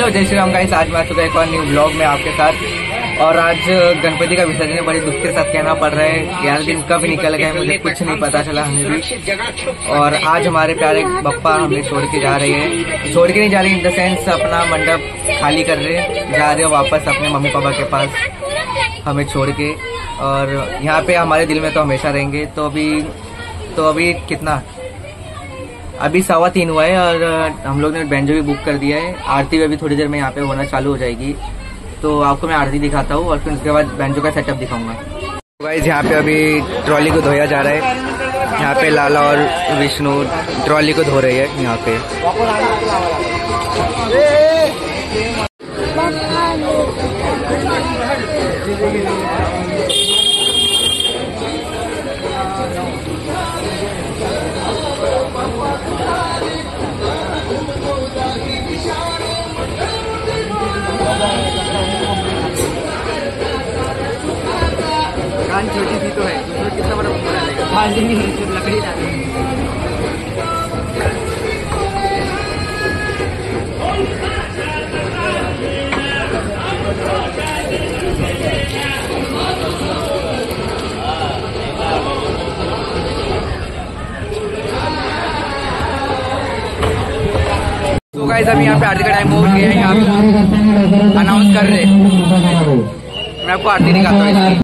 Hello जय Shri Ram guys, आज मैं आ चुका एक और न्यू ब्लॉग में आपके साथ। और आज गणपति का विसर्जन बड़े दुख के साथ कहना पड़ रहा है। 11 दिन कब निकल गए मुझे कुछ नहीं पता चला हमें भी। और आज हमारे प्यारे बप्पा हमें छोड़ के जा रहे हैं, छोड़ के नहीं जा रहे इन द सेंस अपना मंडप खाली कर रहे हैं, जा रहे हो वापस अपने मम्मी पापा के पास हमें छोड़ के। और यहाँ पे हमारे दिल में तो हमेशा रहेंगे। तो अभी कितना, अभी 3:15 हुआ है और हम लोग ने बैंजो भी बुक कर दिया है। आरती भी अभी थोड़ी देर में यहाँ पे होना चालू हो जाएगी, तो आपको मैं आरती दिखाता हूँ और फिर उसके बाद बैंजो का सेटअप दिखाऊंगा। गाइस यहाँ पे अभी ट्रॉली को धोया जा रहा है। यहाँ पे लाला और विष्णु ट्रॉली को धो रहे हैं यहाँ पे। कान छोटी सी तो है, तो कितना बड़ा बना लेगा। हाँ जी, लकड़ी डालेंगे। तो गाइस अभी यहाँ पे आरती का टाइम हो गया है। यहाँ पे अनाउंस कर रहे हैं, मैं आपको आरती दिखाता हूँ।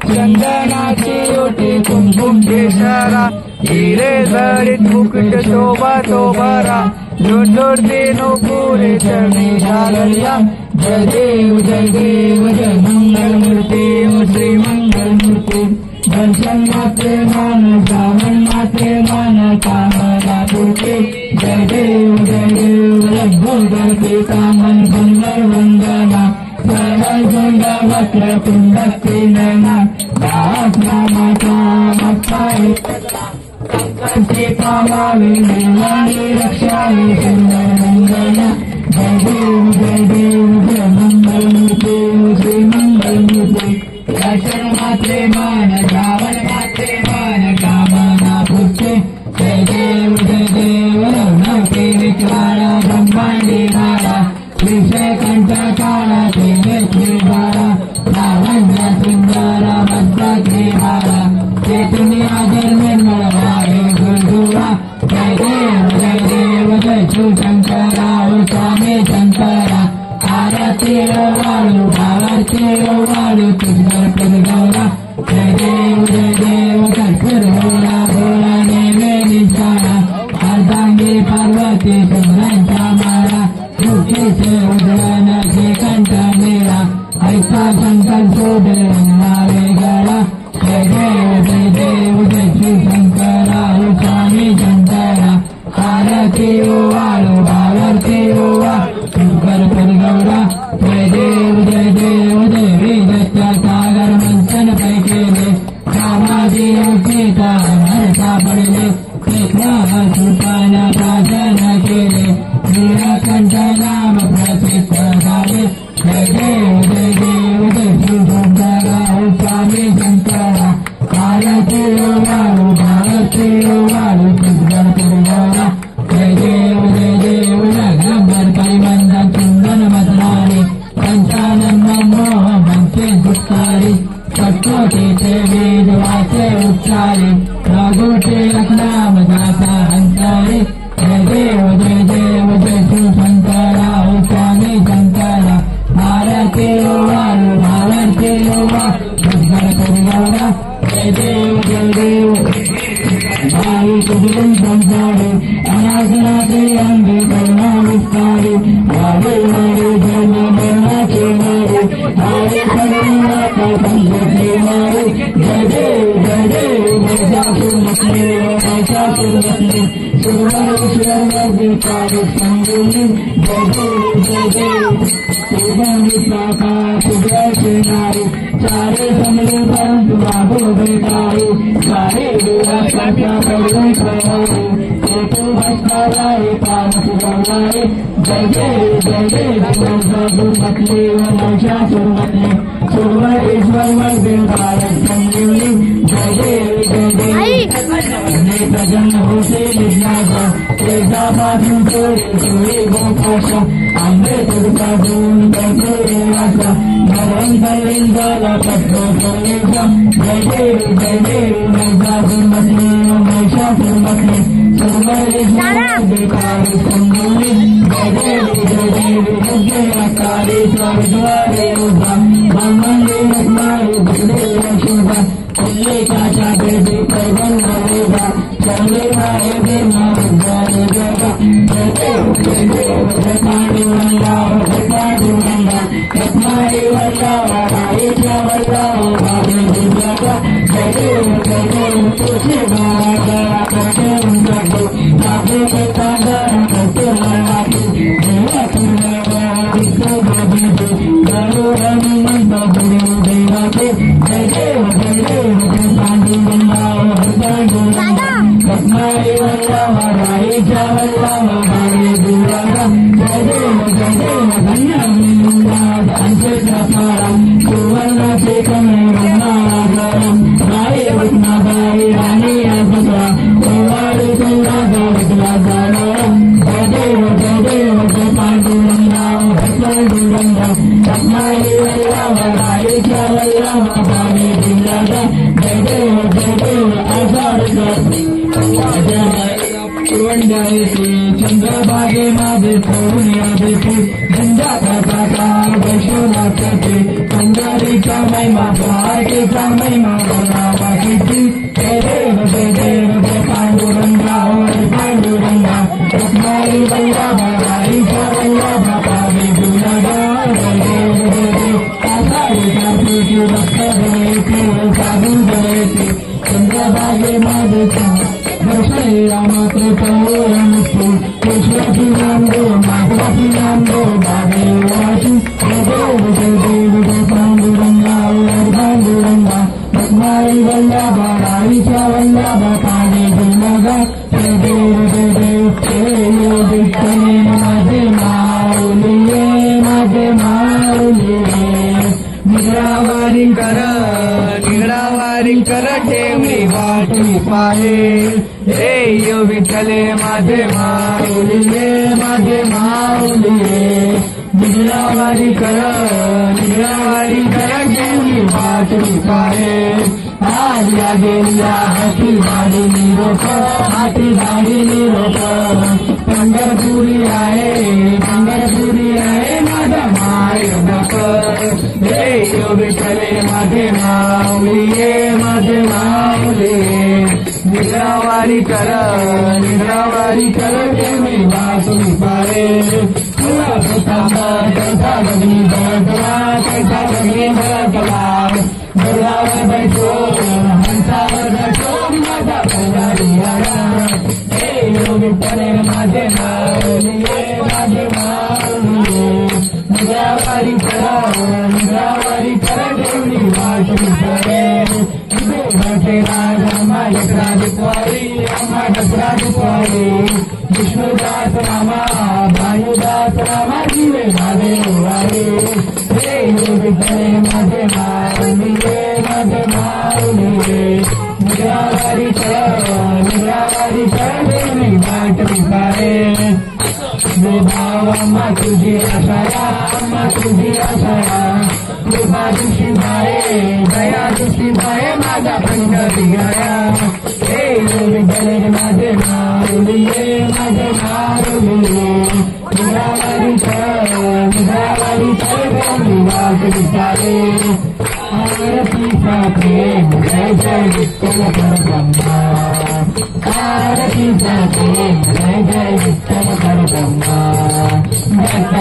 चंदनाची ओटी कुमकुम केशरा, हिरे जडित मुकुट शोभा तो बरा, जोडते नोपुरे चरणी झालया। जय देव जय मंगल मूर्ति श्री मंगल मूर्ति। दर्शन मात्रे मान श्रावण मात्रे मान कामना पूर्ति। जय देव लंबोदर पिता मन सुंदर वंदना, सरल गुंड वक्र कुंड नैना, दास माता मत्ताए कामावे निर्वाणी रक्षाए सुंदर मंगला। जय देव जय मंगल मूर्ति श्री मंगल मूर्ति। दर्शन मात्रे मान श्रावण मात्रे मान कामना पूर्ति। जय देव नवके विचारा ब्रह्मांडी नारा, विषय कंठ काला बारा, रावण सुंदरा मद्दाग्रे हारा, चेतनिया जल निर्मल वारे गुरुरा। जय देव जय शिव शंकरा स्वामी शंकरा, आरती वालू भारती वालू सुंदर प्रगौरा। जय देव कर्पूर भोला भोला ने निशारा, अर्धांगी पार्वती सुंदर मारा, मुखी से उदयन से कंठ मेरा, ऐसा शंकर शोभे हमारे गला। जय देव जय शिव शंकरा स्वामी शंकरा, आरती वालू भारती सुंदर प्रगौरा। जय देव देवी दत्ता सागर मंथन पैकेले, रामाजी सीता हरता पडले, कृष्ण प्रार्थना केले, नीलकंठ नाम प्रसिद्ध झाले। जय देव जय शिव शंकरा स्वामी शंकरा, आरती वालू भारती वालू सुंदर प्रगौरा। जय देव नगर परिमंडल चंदन मधुरारी, पंचानन मोह मंचे दुष्कारी, सत्योटे वेद वाचे उच्चारी, रघुटे रत्नाम दाता हंसारी। जय देव जय शिव शंकरा स्वामी शंकरा, भारती वालू भारती सुंदर प्रगौरा। जय देव भाई सुदिन संसारी, अनासनाथे अंबे करुणा विस्तारी, वारे जय नाचे मारे, हरे करुणा का संगे मारे। जय देव जय शासुर मछली सर्वविचार संगुली जय जय शाखा सुदर्शे नारी चारे समले परंतु बाबू बेकारी सारे शाखा पड़े खड़े केतु भस्तावाए कान सुगंधाए जय दुर्मतले वनशा सुरमतले सुरवर ईश्वर देवारक संगुली जय प्रजन होते विज्ञासा तेजा बाजू तोड़े सोए गोपाशा आंबे तुरका दून करते आशा नरेंद्र पत्रो सोलेशा जय नैजा दुर्मतले वनशा सुरमतले सुरवर ईश्वर बेकार संगुली जय आकारे स्वर्गद्वारे उभा ब्रह्मणे रत्नारे भुले शोभा चले चाचा बेबी पैगन होगा चले भाई देना जाने जगा पांडुरंगा रत्नारे वल्ला वाराए वल्ला भावे जगा तुझे मारा करके उनको काबे के कांदा करते मारा देवा तुम्हारा इसको बाबी दे गालो रानी मन बाबू देवा के जय पांडुरंगा रत्नारे वल्ला वाराए वल्ला भावे दुरागा जय धन्यमुंगा अंशेखारा सुवर्ण से कमे रत्नागरम राय रत्नाबाई रानी आसरा ओवार संगागा रत्नागरम जय पांडुरंगा रत्नारे वल्ला वाराए वल्ला भावे दुरागा जय चंद्रभागे माझे सोन्याचे गंजा काका वैश्वनाथाचे पंजारीचा महिमा पार्टीचा महिमा बनावाची जय पांडुरंगा पांडुरंगा रत्नारी वल्ला भाईचा वल्ला भावे दुर्गा साधू जयते चंद्रभागे माझे रामात्र पौरमुक्ति कृष्णाची नांदो माधवाची नांदो बाबे वाशी जय पांडुरंगा पांडुरंगा रत्नारी वल्ला बाराईच्या वल्ला बापाने दुर्गा जय माझे माऊलिये निगडावारी कर ठेवली वाटी पाहे हे यो विठ्ठले माझे माऊलिये निगडावारी कर ठेवली वाटी पाहे आर्या गेल्या हाती गाडी निरोप पंढरपुरी आहे माझा माय बाप हे यो विठ्ठले माझे माऊलिये निगडावारी कर ठेवली वाटी पाहे कैसा लग्नी बळकला गुरुवार बैठो हंसावर बैठो माझा पंजारी आला हे यो विठ्ठले माझे माऊलिये निगडावारी कर ठेवली वाटी पाहे रामा दुपारी विष्णुदास रामा भानुदास रामा जीवे भावे वारे हे यो विठ्ठले माझे माऊलिये निगडावारी कर ठेवली वाटी पाहे भावा तुझी आशया कृपा तुझी दया तुझी माझा पंढरी गया हे यो विठ्ठले माझे माऊलिये निगडावारी कर ठेवली वाटी पाहे आरती प्रेम जय विठ्ठल परब्रह्मा आरती प्रेम जय विठ्ठल परब्रह्मा भक्त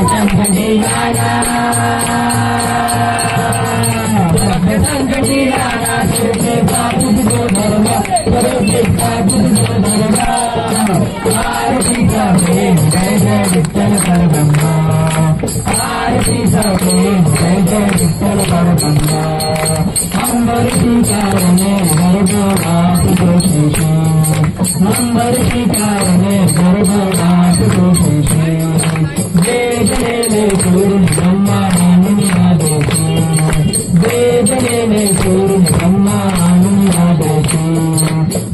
संकटी गाना सिरके बाबू जो धर्म आरती का प्रेम जय जय विठ्ठल परब्रह्मा आरतीचा प्रेम जय जय विठ्ठल परब्रह्मा अंबरची कारणे गर्भवास जोशीशी अंबरची कारणे गर्भवास जोशीशी वेदनेने सूर्य ब्रह्मा मानुनी आदेशी वेदनेने सूर्य ब्रह्मा मानुनी आदेशी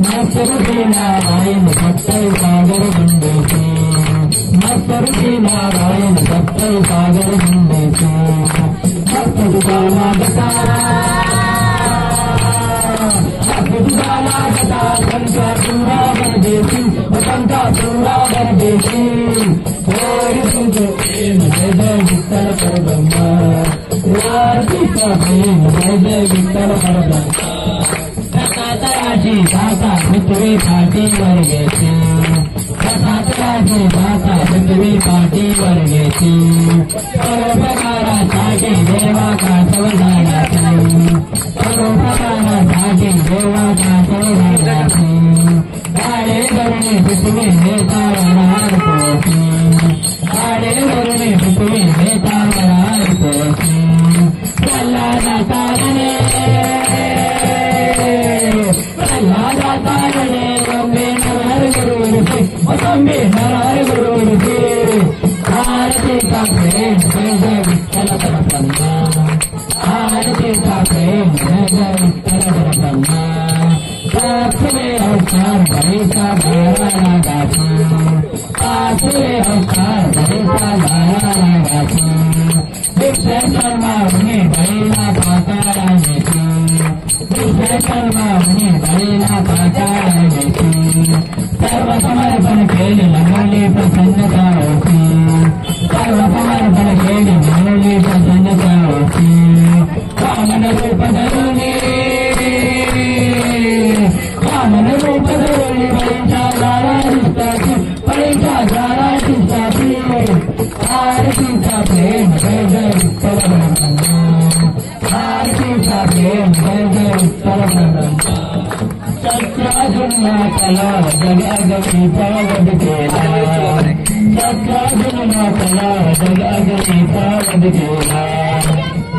मस्तरुषी नारायण सत्तर सागर बंदेशी मस्तरुषी नारायण सत्तर सागर बंदेशी भक्त सुदामा गता संता पूरा बरदेशी संता पूरा बरदेशी जय जय विठ्ठल परब्रह्मा आरतीचा प्रेम जय जय विठ्ठल परब्रह्मा साताराची दाता पृथ्वी पाठीवर घेते साताराची दाता पृथ्वी पाठीवर घेते परोपकारासाठी देवा कासव झाडाचे परोपकारासाठी देवा कासव झाडाचे काळे करुणे पृथ्वी नेतावर पोची काळे करुणे पृथ्वी नेतावर पोची प्रल्हादा तारणे अम्बे नर गुरुजी आरतीचा प्रेम जय जय विठ्ठल परब्रह्मा आरतीचा प्रेम जय जय विठ्ठल परब्रह्मा पाचवे अवतार भरीचा धारा लागाची पाचवे अवतार भरीचा धारा लागाची विठ्ठल माऊली बळीला पाताळा नेती विठ्ठल माऊली बळीला पाताळा नेती सर्व समर्पण केले मनोली प्रसन्नता होती सर्व समर्पण केले मनोली प्रसन्नता होती कामन रूप धरुणी परीक्षा झाला दिसताची परीक्षा झाला दिसताची आरतीचा प्रेम जय जय विठ्ठल परब्रह्मा आरतीचा प्रेम जय जय विठ्ठल परब्रह्मा सत्याजुन्नाथला जगागतीचा वध केला सत्याजुन्नाथला जगागतीचा वध केला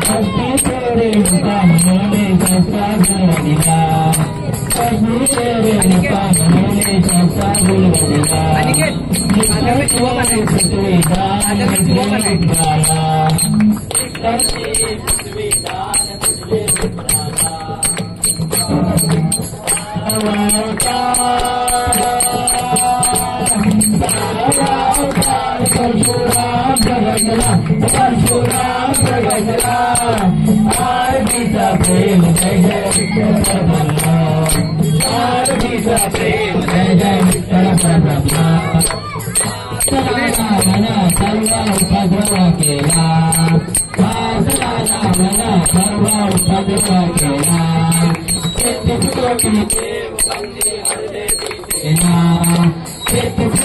कष्टी रेणुका मनोने सत्ता गुणवदिला कष्टी रेणुका मनोने सत्ता गुणवदिला परशुराम प्रगटला आरतीचा प्रेम जय जय विठ्ठल परब्रह्मा आरतीचा प्रेम जय जय विठ्ठल परब्रह्मा मला सर्व उपद्रव केला मला सर्व उपद्रव केला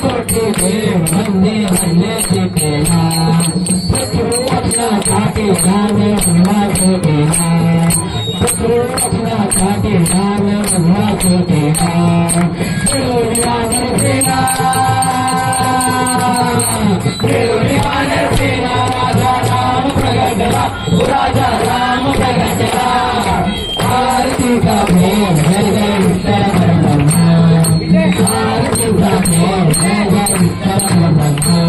कोटी देव वंदे हरले केला अपना छाती राम ब्रह्मा को देना अपना छाती राम ब्रह्मा को देना सेना राजा राम प्रगटला राजा राम प्रगटला आरती का प्रेम जय जय विठ्ठल परब्रह्मा आरती का प्रेम जय जय विठ्ठल परब्रह्मा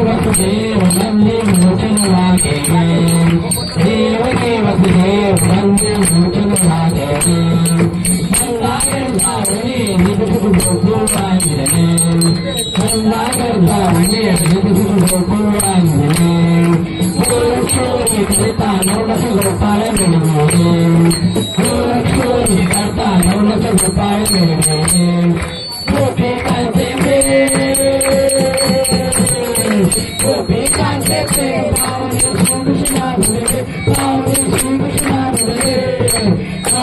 वसुदेव नंदी मोचन लागे देवकी वसुदेव नंदी मोचन लागे भावने निज गोकुलांजने संगागर भावने निज गोकुलांजने गोरक्षोरी करता नवलस गोपाल मिलने गोरक्षोरी करता नवलस गोपाल मिलने गोपी कांते गोपी कांते पावने कृष्णा भुले पावने कृष्णा भुले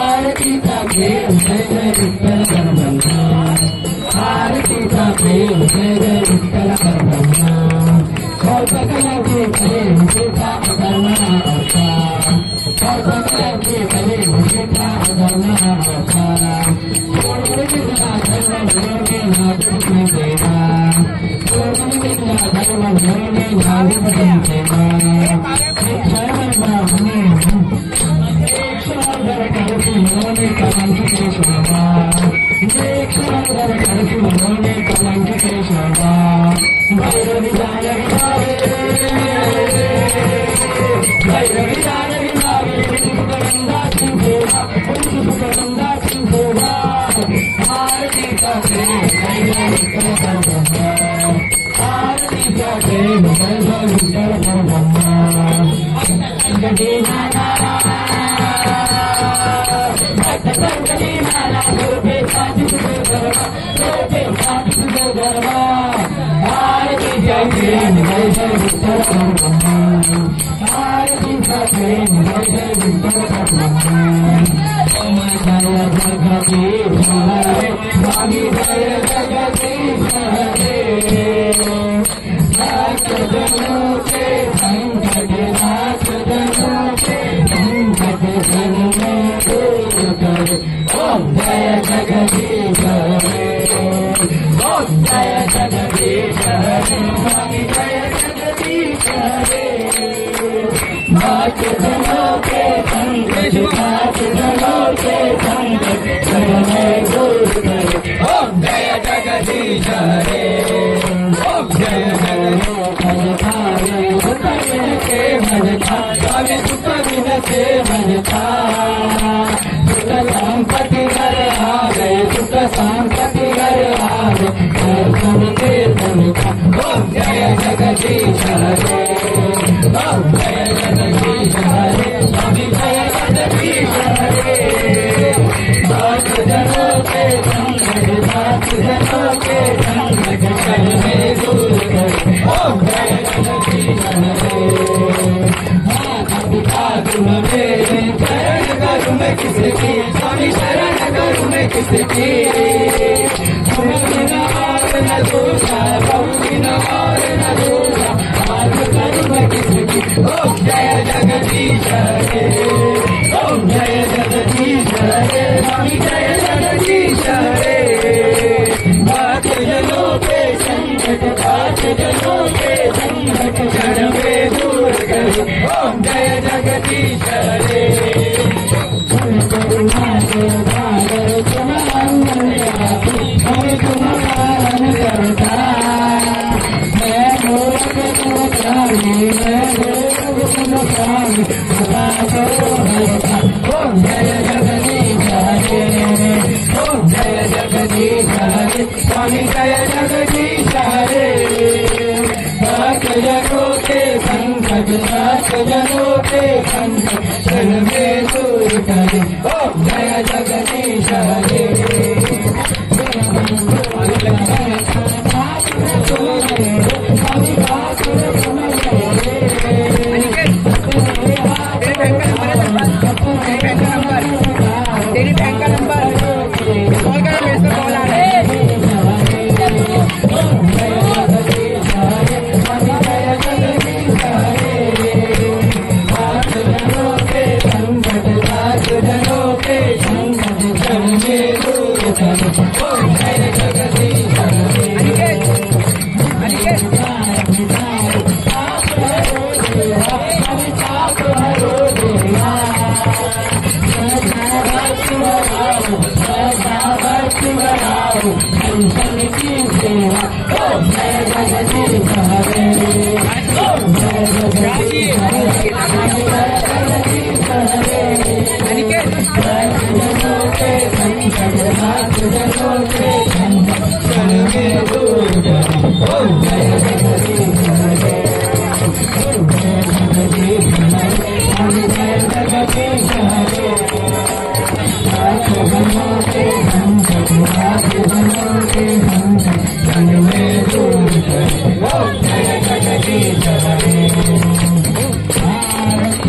आरती का प्रेम जय जय विठ्ठल परब्रह्मा आरती का प्रेम जय जय विठ्ठल परब्रह्मा कौतकला के प्रेम सीता धर्मा अवतार कौतकला के प्रेम सीता धर्मा अवतार कृष्णा धर्म विरोधी नाथ कृष्ण देवा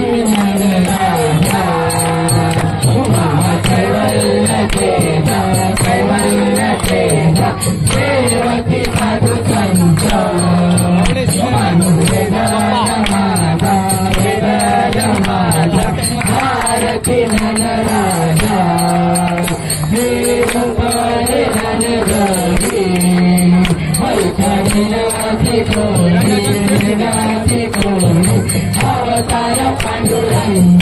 Oh, अवतार पांडुरंग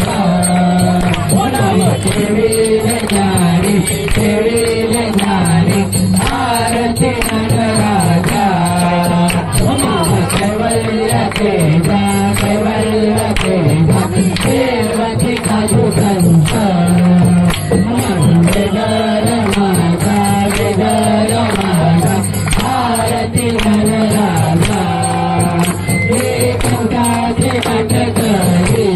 आरती नटराजा कैवल्य तेजा कैवल्य तेजा देवकी साधु संत आरती नटराजा कंठाचे कटकरी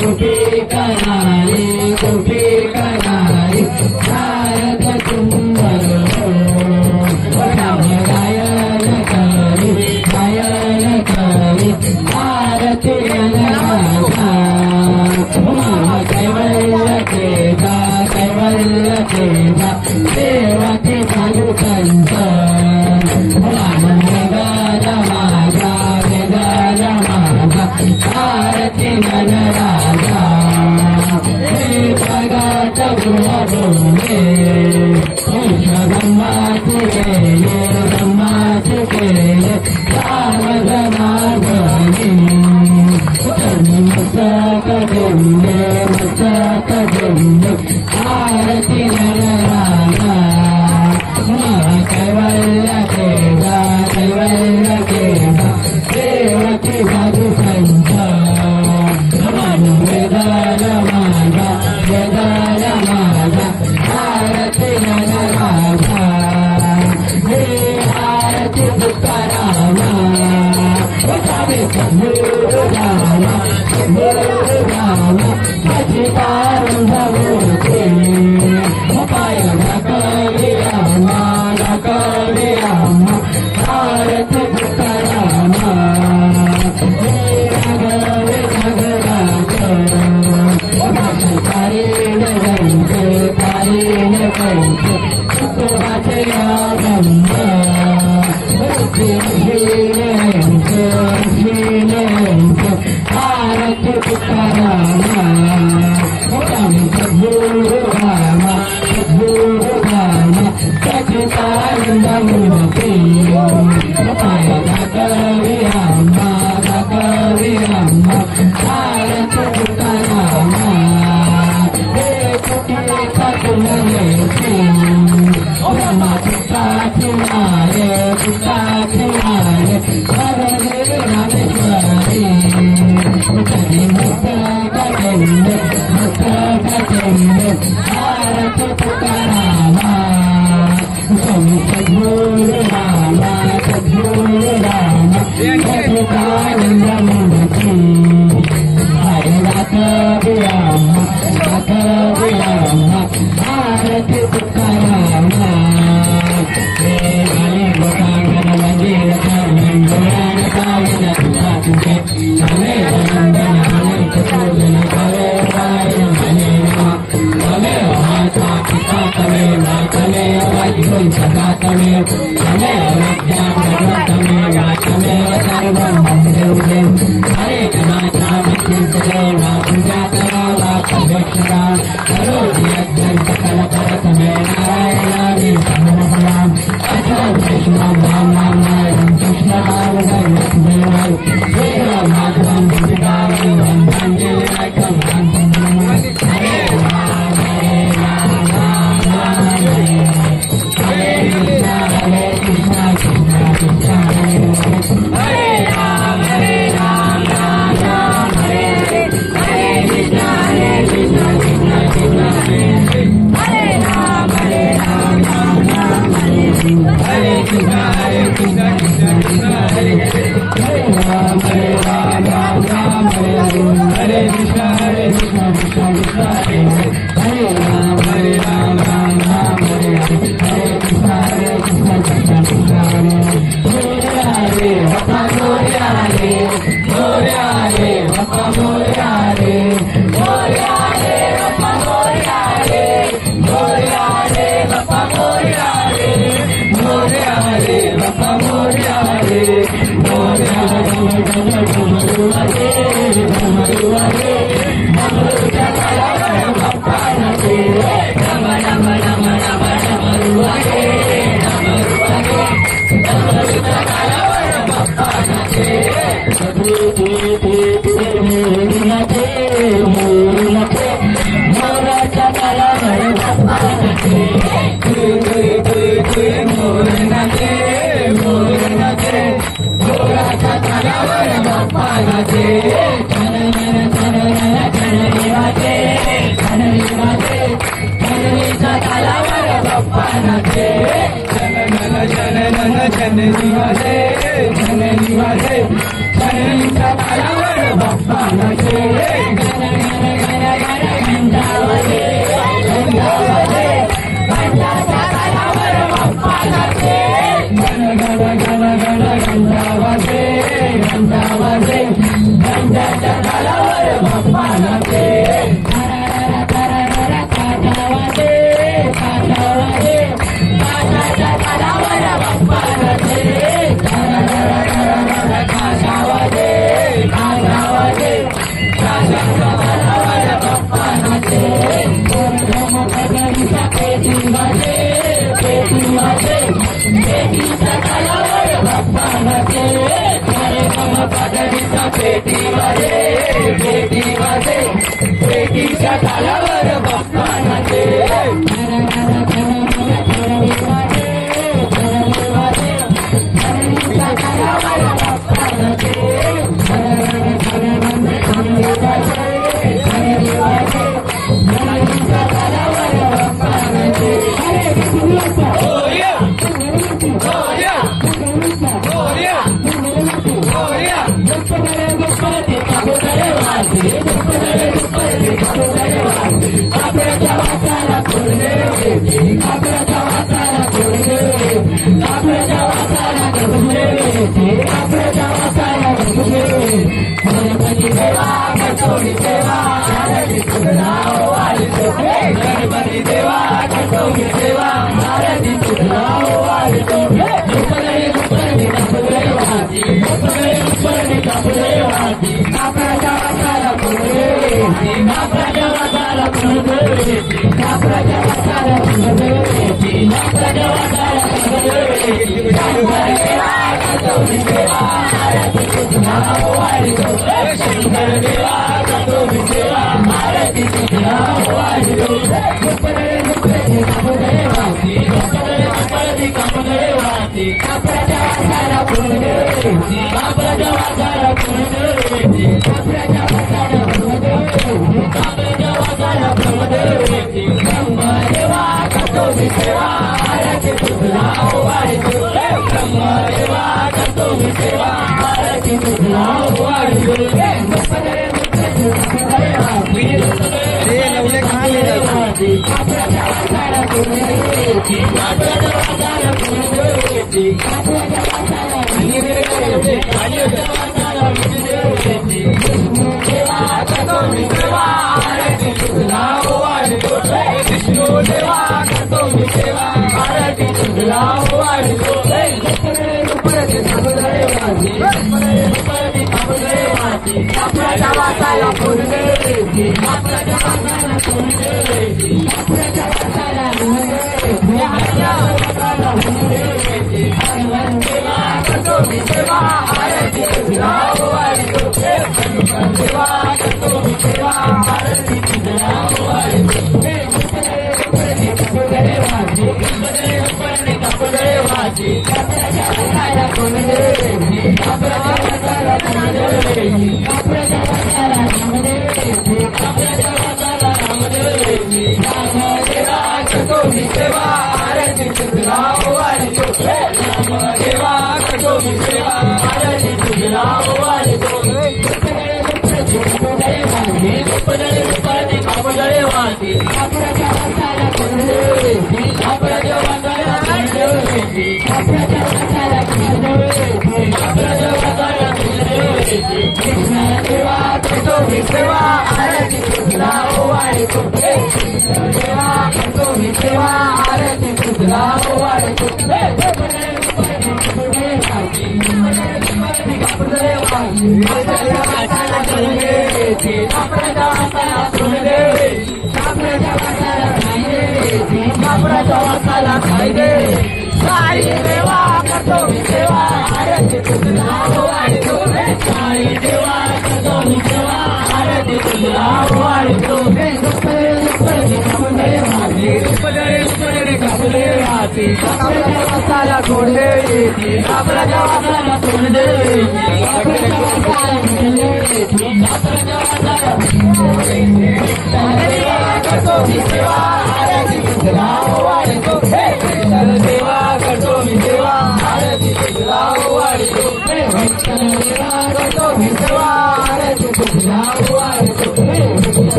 गोपी कनारी भारत सुंदर गायन करी आरती नटराजा कैवल्य तेजा देवकी साधु संत आरती नटराजा जगत बोले ब्रह्मा चुके सावधानी मस्तक जुंदे आरती नटराजा कैवल्य तेजा देवकी साधु संत आरती नटराजा आरती तुकाराम उपाय आरती तुकाराम आरती तुकाराम सचिदानंदमूर्ति आरती तुकाराम ब्रह्मा पिता खिलाए रामेश्वरी आरती तुकाराम सद्गुरु राम सचिदानंदमूर्ति हरे राम आरती तुकाराम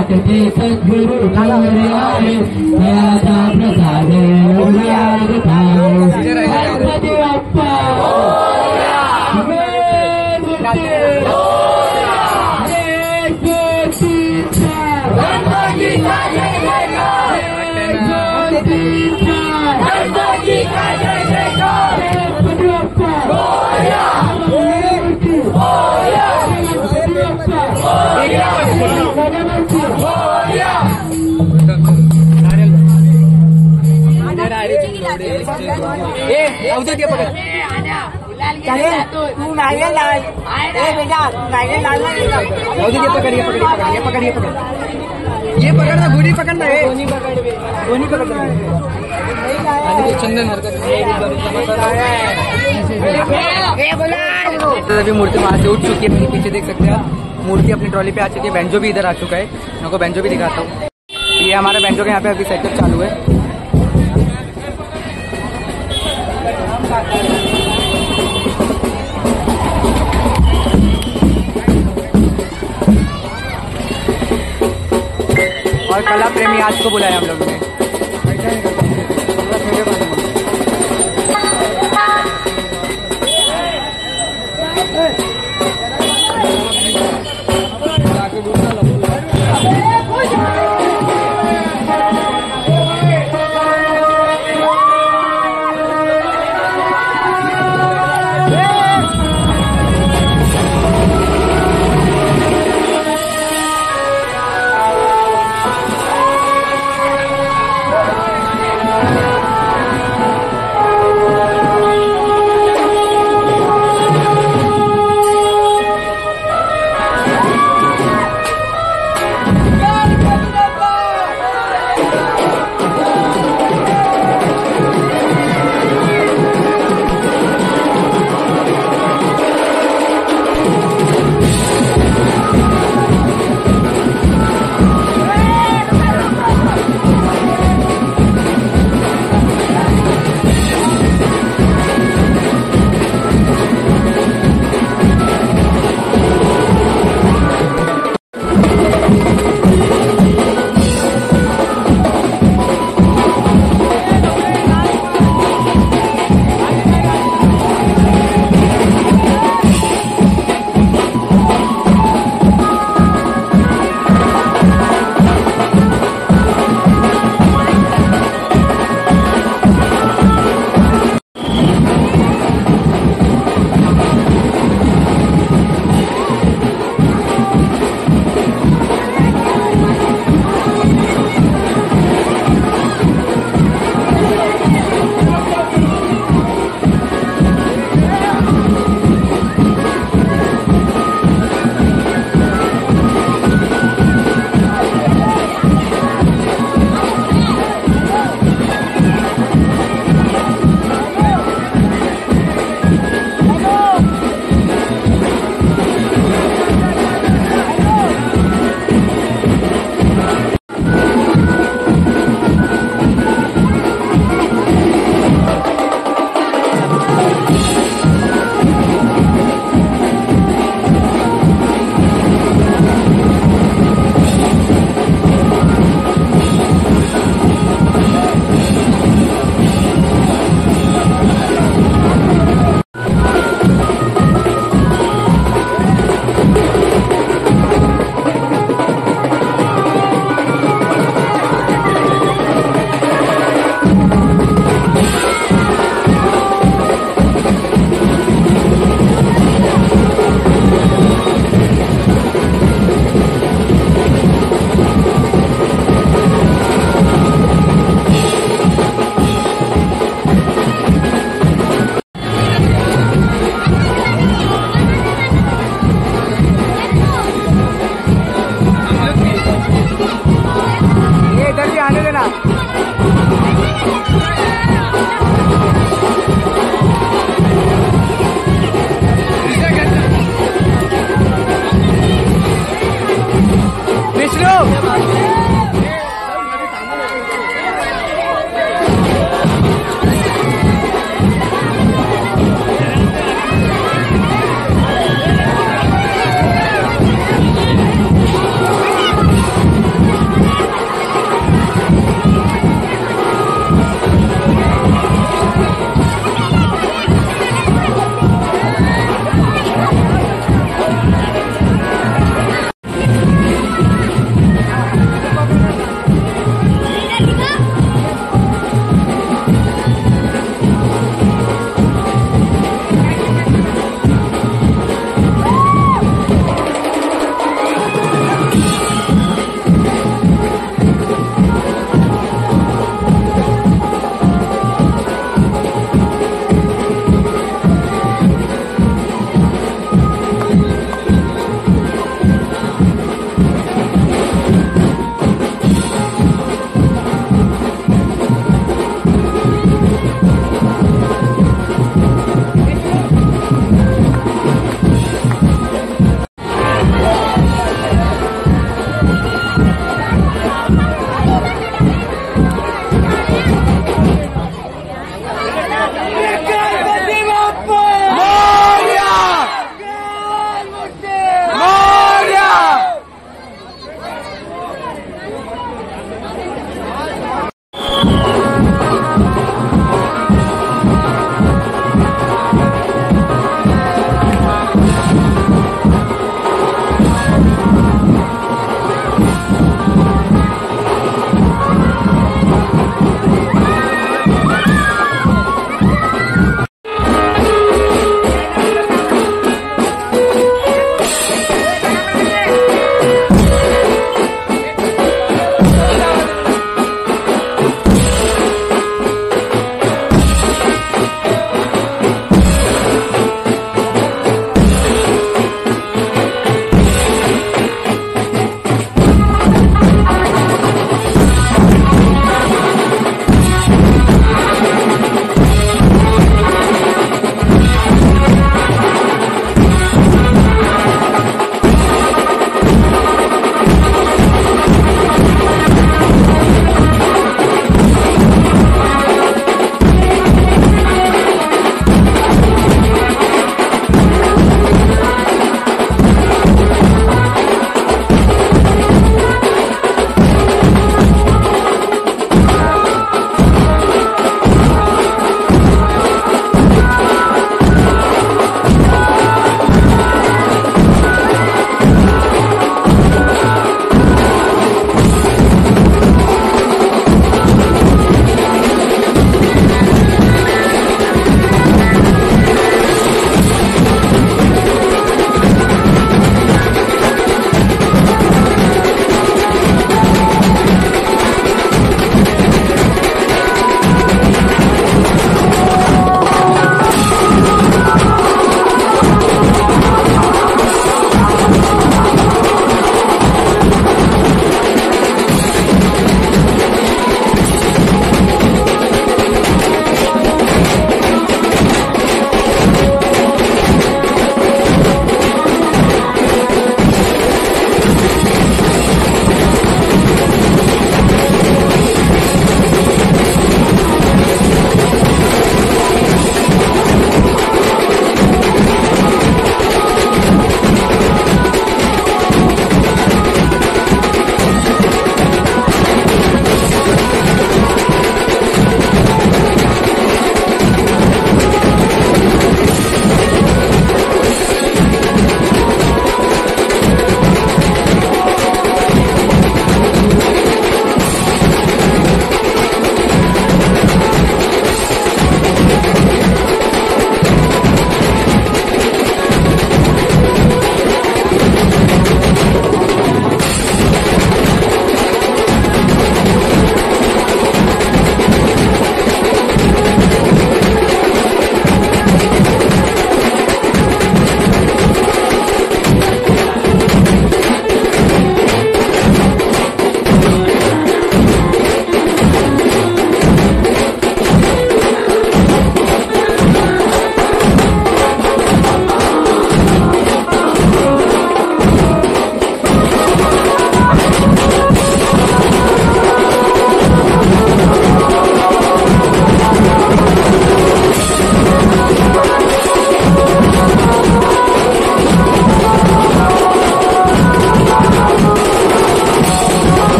नमस्कार के सद्गुरु मोरे आए, दयादा प्रसादे उदार थाए। गणपति बप्पा तू नारियल लाल, बेटा नारियल लाल ना पकड़िए पकड़िए पकड़िए पकड़, ये पकड़ना गोनी पकड़ना है, गोनी पकड़ना चंदन अभी मूर्ति वहां से उठ चुकी है, मेरे पीछे देख सकते हैं आप मूर्ति अपनी ट्रॉली पे आ चुकी है। बेंजो भी इधर आ चुका है, मैं आपको बेंजो भी दिखाता हूँ। ये हमारा बेंजो के यहाँ पे अभी सेटअप चालू है। और कला प्रेमी आज को बुलाया हम लोगों ने।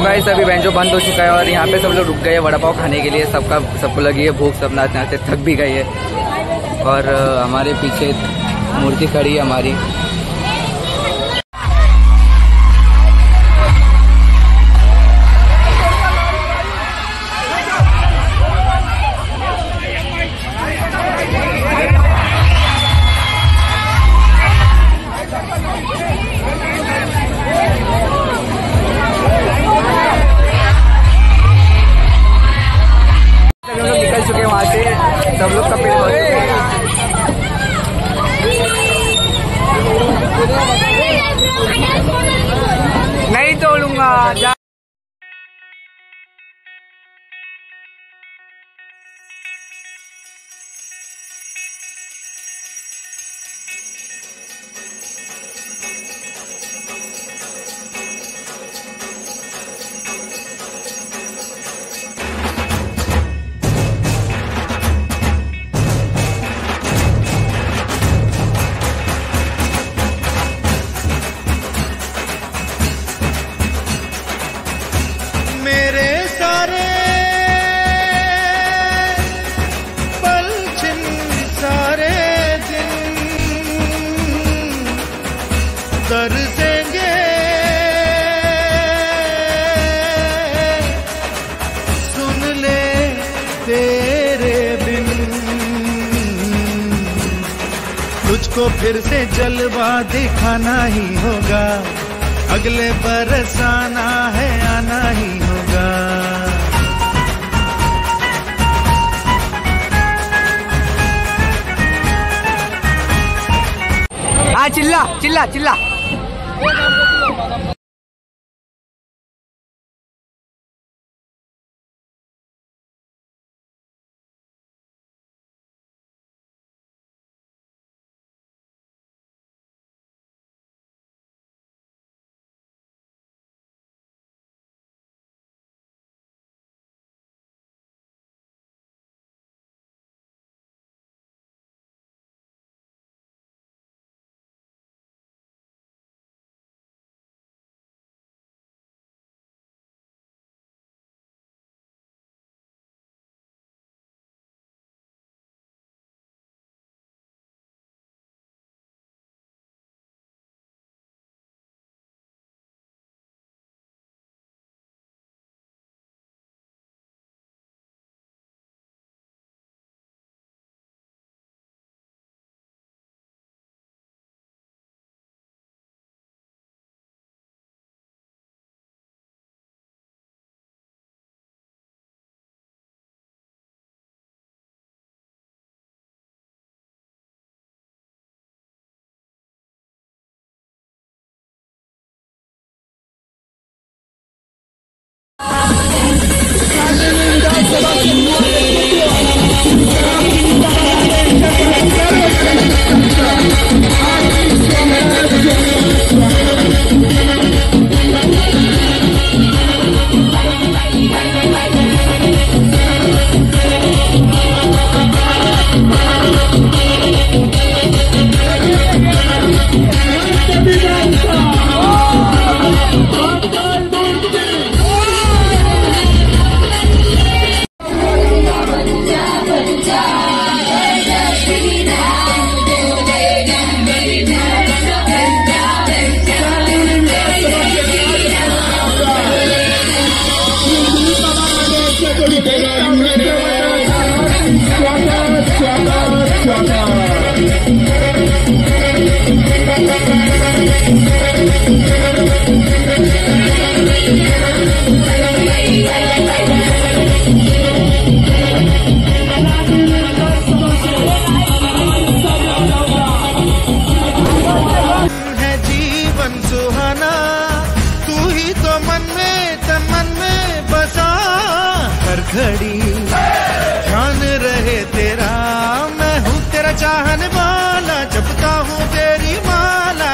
गाइस अभी बेंचो बंद हो चुका है और यहाँ पे सब लोग रुक गए हैं वड़ा पाव खाने के लिए। सबको लगी है भूख, सब नाचते नाचते थक भी गई है। और हमारे पीछे मूर्ति खड़ी है हमारी। निकल चुके हैं वहाँ से, सब लोग कपड़े धो चुके हैं। नहीं तोड़ूंगा जा। तरसेंगे सुन ले तेरे बिन, तुझको फिर से जलवा दिखाना ही होगा, अगले बरस आना है आना ही होगा। हाँ चिल्ला चिल्ला चिल्ला। घड़ी ध्यान रहे तेरा, मैं हूँ तेरा चाहने वाला, जपता हूँ तेरी माला।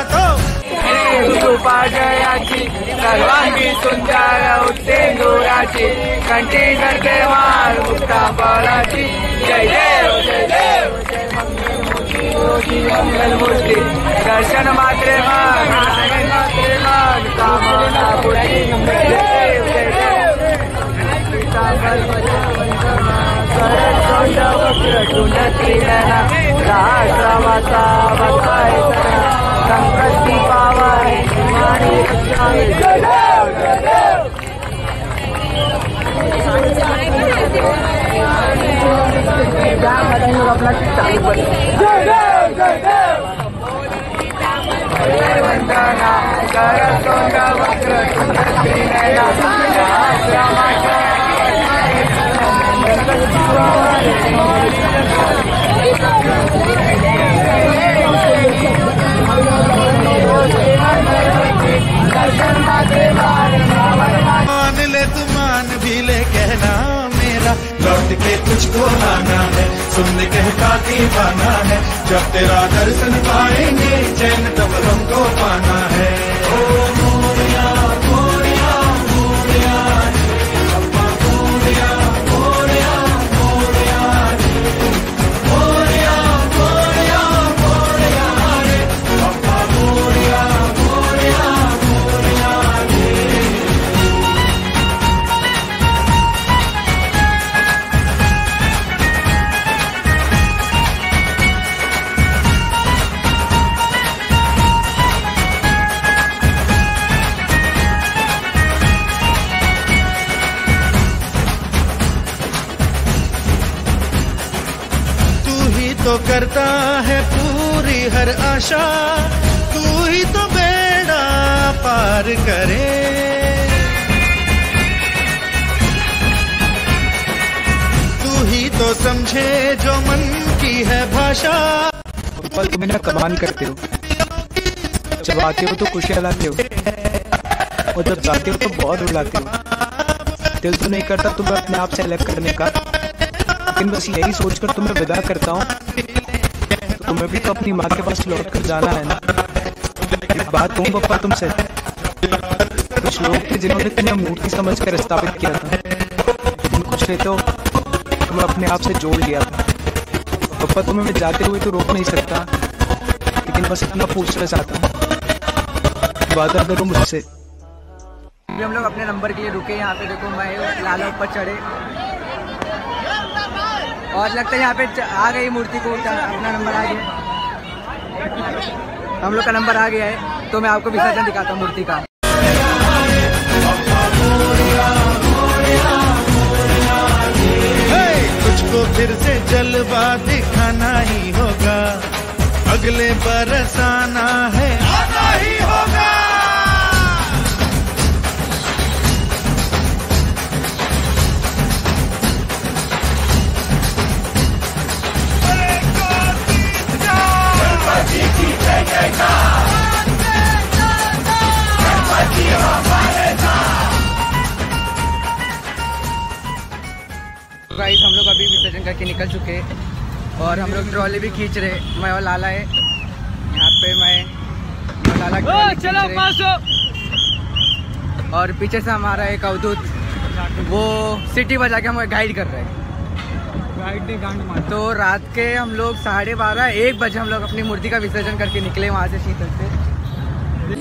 तो पाजयाची सर्वांगी सुंदर उत्तेंदुराची कंठी करते वार मुक्ता फळाची। जय देव जय देव जय मंगलमूर्ती दर्शन मात्रे मन कामना पूर्ती। जय देव जय मान ले तू मान भी ले कहना मेरा, लौट के तुझको आना है, सुनने कहता दीवाना है, जब तेरा दर्शन पाएंगे चैन तब हमको पाना है। ओ मोरिया मोरिया मोरिया अप्पा मोरिया मोरिया मोरिया मोरिया मोरिया मोरिया रे अप्पा मोरिया मोरिया मोरिया रे। तो करता है पूरी हर आशा, तू ही तो बेड़ा पार करे, तू ही तो समझे जो मन की है भाषा। पल तुम ना कमाल करते हो, जब आते हो तो खुशियाँ लाते हो और जब जाते हो तो बहुत रुलाते हो। दिल तो नहीं करता तुम्हें अपने आप से अलग करने का, लेकिन बस यही सोचकर तुम्हें विदा करता हूँ। तो तुम्हें भी तो अपनी माँ के पास लौट कर जाना है ना। एक बात कहूँ पप्पा तुमसे, कुछ लोग थे जिन्होंने तुम्हें मूर्ति समझ कर स्थापित किया था, लेकिन कुछ ने तो तुम्हें अपने आप से जोड़ लिया था। पप्पा तुम्हें मैं जाते हुए तो रोक नहीं सकता, लेकिन बस इतना पूछना चाहता हूँ, वादा करो मुझसे। हम लोग अपने नंबर के लिए रुके यहाँ पे, देखो मैं लाला ऊपर चढ़े और लगता है यहाँ पे आ गई मूर्ति को, अपना नंबर आ गया, हम लोग का नंबर आ गया है। तो मैं आपको विसर्जन दिखाता हूँ मूर्ति का। तुझको फिर से जलवा दिखाना ही होगा, अगले बरस आना है, आना ही होगा। गाइस हम लोग अभी विसर्जन करके निकल चुके हैं और हम लोग ट्रॉली भी खींच रहे। मैं और लाला है यहाँ पे, मैं और लाला चलो और पीछे से हमारा एक अवधूत वो सिटी बजा के हमें गाइड कर रहे हैं। तो रात के हम लोग 12:30-1 बजे हम लोग अपनी मूर्ति का विसर्जन करके निकले वहाँ से शीतल से।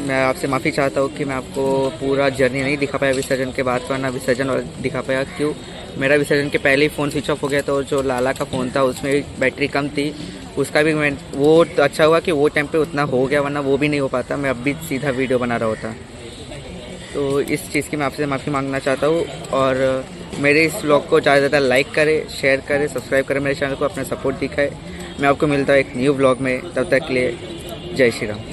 मैं आपसे माफ़ी चाहता हूँ कि मैं आपको पूरा जर्नी नहीं दिखा पाया विसर्जन के बाद, वरना विसर्जन और दिखा पाया। क्यों, मेरा विसर्जन के पहले ही फ़ोन स्विच ऑफ हो गया, तो जो लाला का फ़ोन था उसमें बैटरी कम थी, उसका भी मैं वो अच्छा हुआ कि वो टाइम पे उतना हो गया, वरना वो भी नहीं हो पाता, मैं अब भी सीधा वीडियो बना रहा होता। तो इस चीज़ की मैं आपसे माफ़ी मांगना चाहता हूँ और मेरे इस व्लॉग को ज़्यादा से ज़्यादा लाइक करें, शेयर करें, सब्सक्राइब करें मेरे चैनल को, अपना सपोर्ट दिखाएं। मैं आपको मिलता हूँ एक न्यू व्लॉग में, तब तक के लिए जय श्री राम।